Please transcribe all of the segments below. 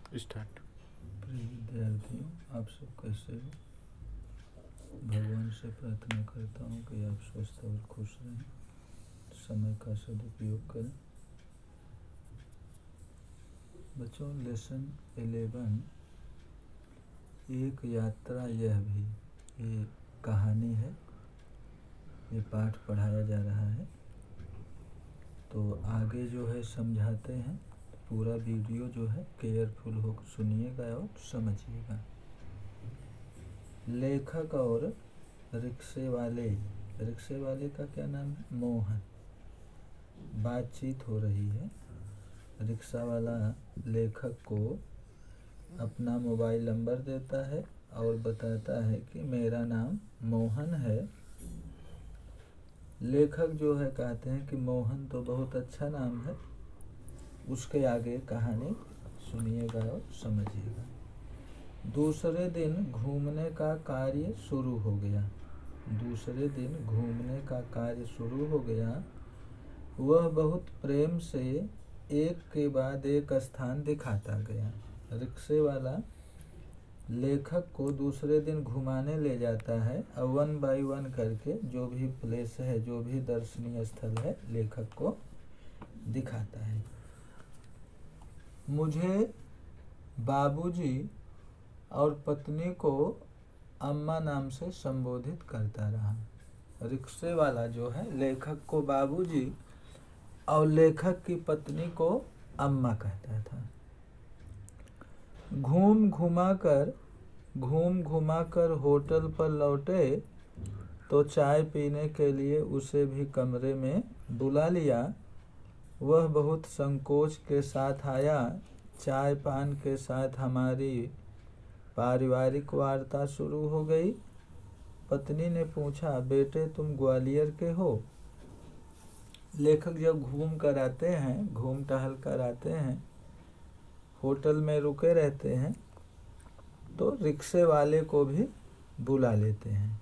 Start. प्रिय विद्यार्थियों, आप सब कैसे हो? भगवान से प्रार्थना करता हूँ कि आप स्वस्थ और खुश रहें, समय का सदुपयोग करें। बच्चों, लेसन 11 एक यात्रा, यह भी ये कहानी है, ये पाठ पढ़ाया जा रहा है। तो आगे जो है समझाते हैं, पूरा वीडियो जो है केयरफुल हो सुनिएगा और समझिएगा। लेखक और रिक्शे वाले का क्या नाम है? मोहन। बातचीत हो रही है। रिक्शा वाला लेखक को अपना मोबाइल नंबर देता है और बताता है कि मेरा नाम मोहन है। लेखक जो है कहते हैं कि मोहन तो बहुत अच्छा नाम है। उसके आगे कहानी सुनिएगा और समझिएगा। दूसरे दिन घूमने का कार्य शुरू हो गया। वह बहुत प्रेम से एक के बाद एक स्थान दिखाता गया। रिक्शे वाला लेखक को दूसरे दिन घुमाने ले जाता है और 1 बाय 1 करके जो भी प्लेस है, जो भी दर्शनीय स्थल है, लेखक को दिखाता है। मुझे बाबूजी और पत्नी को अम्मा नाम से संबोधित करता रहा। रिक्शे वाला जो है लेखक को बाबूजी और लेखक की पत्नी को अम्मा कहता था। घूम घुमा कर होटल पर लौटे तो चाय पीने के लिए उसे भी कमरे में बुला लिया। वह बहुत संकोच के साथ आया। चाय पान के साथ हमारी पारिवारिक वार्ता शुरू हो गई। पत्नी ने पूछा, बेटे तुम ग्वालियर के हो? लेखक जब घूम टहल कर आते हैं, होटल में रुके रहते हैं, तो रिक्शे वाले को भी बुला लेते हैं।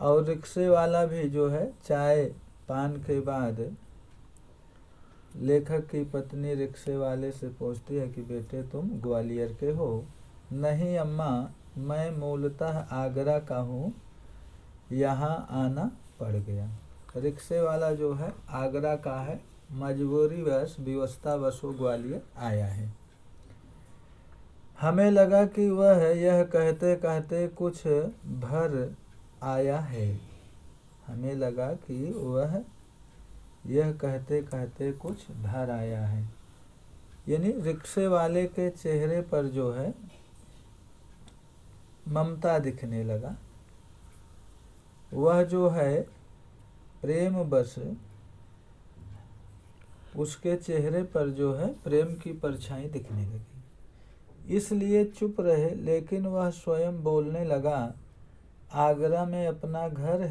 और रिक्शे वाला भी जो है चाय पान के बाद लेखक की पत्नी रिक्शे वाले से पूछती है कि बेटे तुम ग्वालियर के हो? नहीं अम्मा, मैं मूलतः आगरा का हूँ, यहाँ आना पड़ गया। रिक्शे वाला जो है आगरा का है, मजबूरीवश विवशतावश वो ग्वालियर आया है। हमें लगा कि वह यह कहते कहते कुछ भर आया है। यानी रिक्शे वाले के चेहरे पर जो है ममता दिखने लगा। वह जो है प्रेम बस, उसके चेहरे पर जो है प्रेम की परछाई दिखने लगी। इसलिए चुप रहे, लेकिन वह स्वयं बोलने लगा, आगरा में अपना घर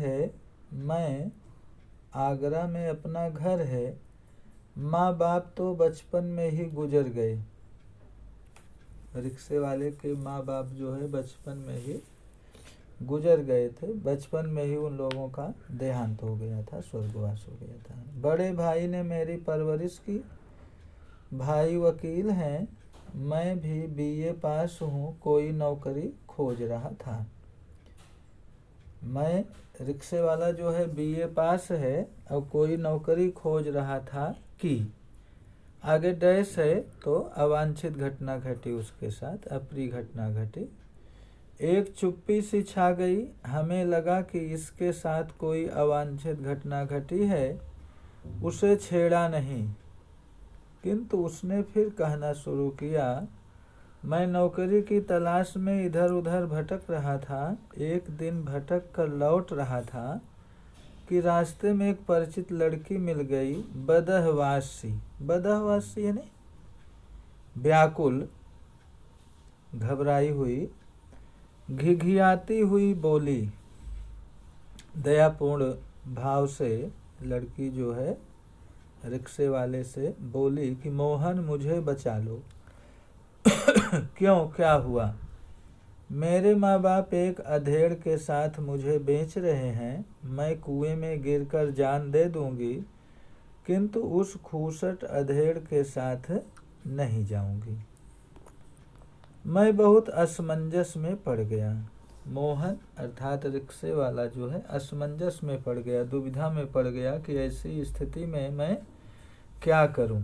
है। माँ बाप तो बचपन में ही गुजर गए। रिक्शे वाले के माँ बाप जो है बचपन में ही गुजर गए थे। बचपन में ही उन लोगों का देहांत हो गया था, स्वर्गवास हो गया था। बड़े भाई ने मेरी परवरिश की। भाई वकील हैं, मैं भी BA पास हूँ, कोई नौकरी खोज रहा था। मैं, रिक्शे वाला जो है BA पास है और कोई नौकरी खोज रहा था कि आगे डैश है, तो अवांछित घटना घटी उसके साथ, अप्रिय घटना घटी। एक चुप्पी सी छा गई। हमें लगा कि इसके साथ कोई अवांछित घटना घटी है, उसे छेड़ा नहीं। किंतु उसने फिर कहना शुरू किया, मैं नौकरी की तलाश में इधर उधर भटक रहा था। एक दिन भटक कर लौट रहा था कि रास्ते में एक परिचित लड़की मिल गई। बदहवासी यानी व्याकुल, घबराई हुई, घिघियाती हुई बोली। दयापूर्ण भाव से लड़की जो है रिक्शे वाले से बोली कि मोहन मुझे बचा लो। क्यों, क्या हुआ? मेरे माँ बाप एक अधेड़ के साथ मुझे बेच रहे हैं। मैं कुएं में गिरकर जान दे दूंगी, किंतु उस खूसट अधेड़ के साथ नहीं जाऊंगी। मैं बहुत असमंजस में पड़ गया। मोहन अर्थात रिक्शे वाला जो है असमंजस में पड़ गया, दुविधा में पड़ गया कि ऐसी स्थिति में मैं क्या करूं,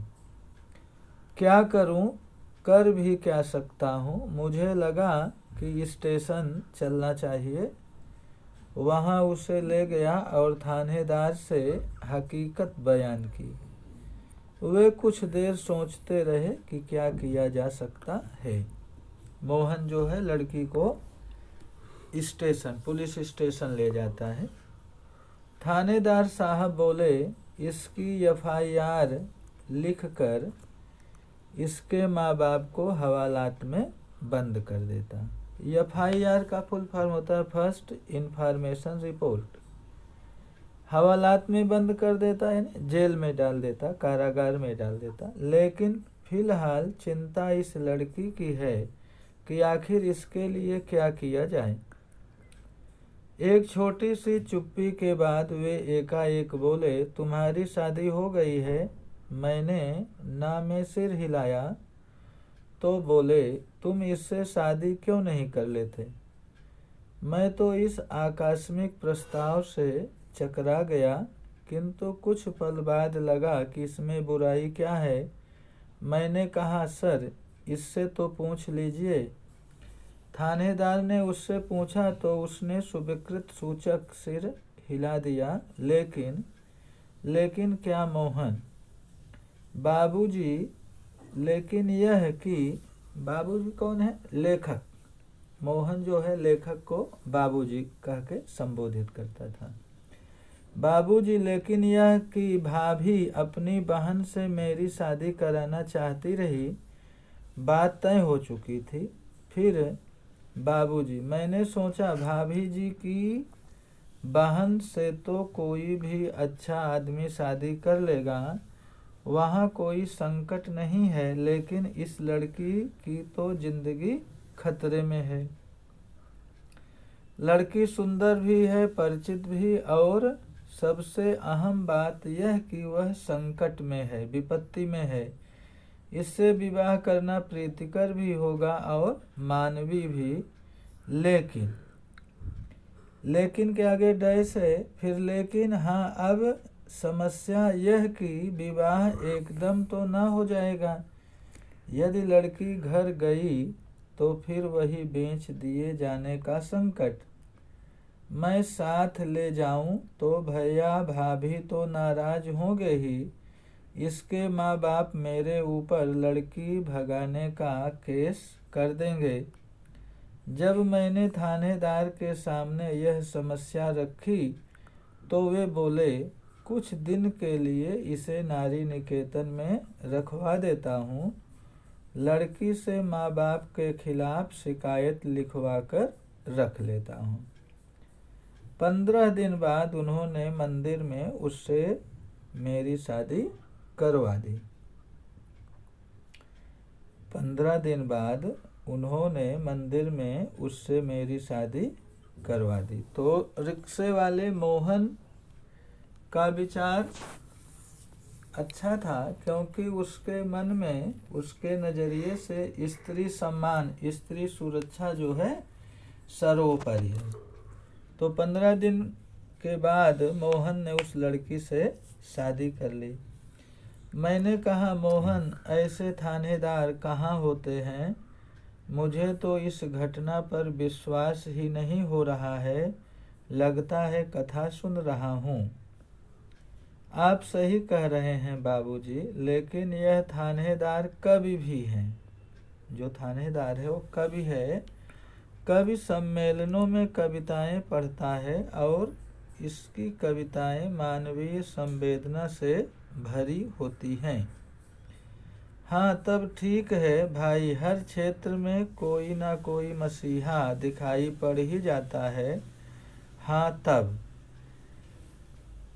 क्या करूं, कर भी क्या सकता हूं। मुझे लगा कि स्टेशन चलना चाहिए। वहां उसे ले गया और थानेदार से हकीकत बयान की। वे कुछ देर सोचते रहे कि क्या किया जा सकता है। मोहन जो है लड़की को स्टेशन, पुलिस स्टेशन ले जाता है। थानेदार साहब बोले, इसकी एफआईआर लिखकर इसके माँ बाप को हवालात में बंद कर देता। एफआईआर का फुल फॉर्म होता है फर्स्ट इंफॉर्मेशन रिपोर्ट। हवालात में बंद कर देता है, जेल में डाल देता, कारागार में डाल देता। लेकिन फिलहाल चिंता इस लड़की की है कि आखिर इसके लिए क्या किया जाए। एक छोटी सी चुप्पी के बाद वे एकाएक बोले, तुम्हारी शादी हो गई है। मैंने ना में सिर हिलाया तो बोले, तुम इससे शादी क्यों नहीं कर लेते। मैं तो इस आकस्मिक प्रस्ताव से चकरा गया, किंतु कुछ पल बाद लगा कि इसमें बुराई क्या है। मैंने कहा, सर इससे तो पूछ लीजिए। थानेदार ने उससे पूछा तो उसने स्वीकृत सूचक सिर हिला दिया। लेकिन क्या मोहन? बाबूजी, लेकिन यह कि बाबूजी कौन है? लेखक। मोहन जो है लेखक को बाबूजी कह के संबोधित करता था। बाबूजी, लेकिन यह कि भाभी अपनी बहन से मेरी शादी कराना चाहती रही, बात तय हो चुकी थी। फिर बाबूजी, मैंने सोचा भाभी जी की बहन से तो कोई भी अच्छा आदमी शादी कर लेगा, वहाँ कोई संकट नहीं है, लेकिन इस लड़की की तो जिंदगी खतरे में है। लड़की सुंदर भी है, परिचित भी, और सबसे अहम बात यह कि वह संकट में है, विपत्ति में है। इससे विवाह करना प्रीतिकर भी होगा और मानवीय भी। लेकिन के आगे डैश है। फिर लेकिन हाँ, अब समस्या यह कि विवाह एकदम तो ना हो जाएगा। यदि लड़की घर गई तो फिर वही बेच दिए जाने का संकट। मैं साथ ले जाऊं तो भैया भाभी तो नाराज होंगे ही। इसके माँ बाप मेरे ऊपर लड़की भगाने का केस कर देंगे। जब मैंने थानेदार के सामने यह समस्या रखी तो वे बोले, कुछ दिन के लिए इसे नारी निकेतन में रखवा देता हूँ। लड़की से माँ बाप के खिलाफ शिकायत लिखवा कर रख लेता हूँ। 15 दिन बाद उन्होंने मंदिर में उससे मेरी शादी करवा दी। 15 दिन बाद उन्होंने मंदिर में उससे मेरी शादी करवा दी। तो रिक्शे वाले मोहन का विचार अच्छा था, क्योंकि उसके मन में, उसके नज़रिए से स्त्री सम्मान, स्त्री सुरक्षा जो है सर्वोपरि है। तो 15 दिन के बाद मोहन ने उस लड़की से शादी कर ली। मैंने कहा, मोहन ऐसे थानेदार कहाँ होते हैं? मुझे तो इस घटना पर विश्वास ही नहीं हो रहा है। लगता है कथा सुन रहा हूँ। आप सही कह रहे हैं बाबूजी, लेकिन यह थानेदार कवि भी हैं। जो थानेदार है वो कवि है। कवि सम्मेलनों में कविताएं पढ़ता है और इसकी कविताएं मानवीय संवेदना से भरी होती हैं। हाँ, तब ठीक है भाई, हर क्षेत्र में कोई ना कोई मसीहा दिखाई पड़ ही जाता है। हाँ,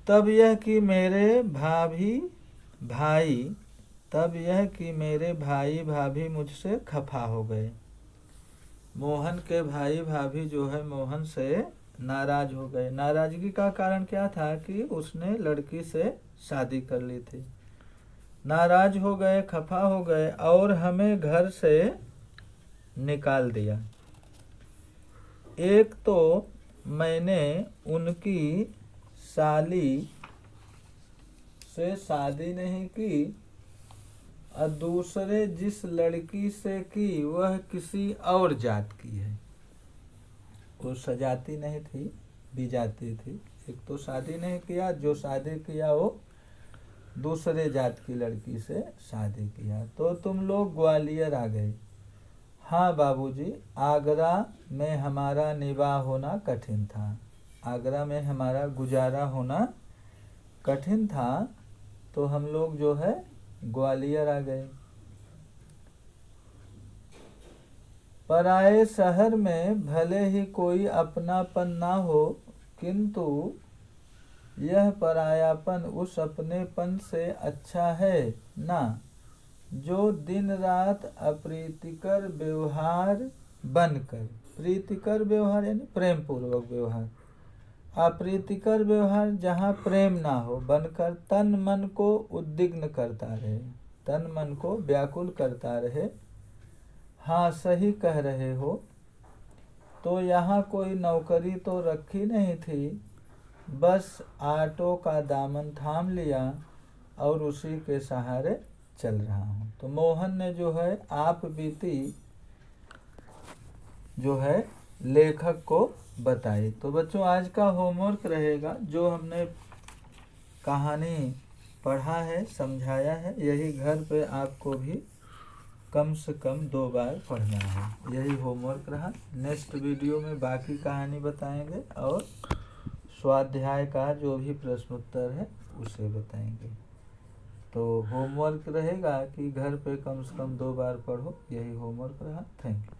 तब यह कि मेरे भाई भाभी मुझसे खफा हो गए। मोहन के भाई भाभी जो है मोहन से नाराज हो गए। नाराजगी का कारण क्या था कि उसने लड़की से शादी कर ली थी। नाराज हो गए, खफा हो गए और हमें घर से निकाल दिया। एक तो मैंने उनकी साली से शादी नहीं की और दूसरे जिस लड़की से की वह किसी और जात की है। वो सजाती नहीं थी, विजाती थी। एक तो शादी नहीं किया, जो शादी किया वो दूसरे जात की लड़की से शादी किया। तो तुम लोग ग्वालियर आ गए। हाँ बाबूजी, आगरा में हमारा निवाह होना कठिन था। आगरा में हमारा गुजारा होना कठिन था, तो हम लोग जो है ग्वालियर आ गए। पराए शहर में भले ही कोई अपनापन ना हो, किंतु यह परायापन उस अपनेपन से अच्छा है ना, जो दिन रात अप्रीतिकर व्यवहार बनकर, प्रीतिकर व्यवहार यानी प्रेम पूर्वक व्यवहार, अप्रीतिकर व्यवहार जहाँ प्रेम ना हो, बनकर तन मन को उद्विग्न करता रहे, तन मन को व्याकुल करता रहे। हाँ सही कह रहे हो। तो यहाँ कोई नौकरी तो रखी नहीं थी, बस ऑटो का दामन थाम लिया और उसी के सहारे चल रहा हूँ। तो मोहन ने जो है आप बीती जो है लेखक को बताई। तो बच्चों आज का होमवर्क रहेगा, जो हमने कहानी पढ़ा है, समझाया है, यही घर पे आपको भी कम से कम 2 बार पढ़ना है। यही होमवर्क रहा। नेक्स्ट वीडियो में बाकी कहानी बताएंगे और स्वाध्याय का जो भी प्रश्न उत्तर है उसे बताएंगे। तो होमवर्क रहेगा कि घर पे कम से कम 2 बार पढ़ो, यही होमवर्क रहा। Thank you.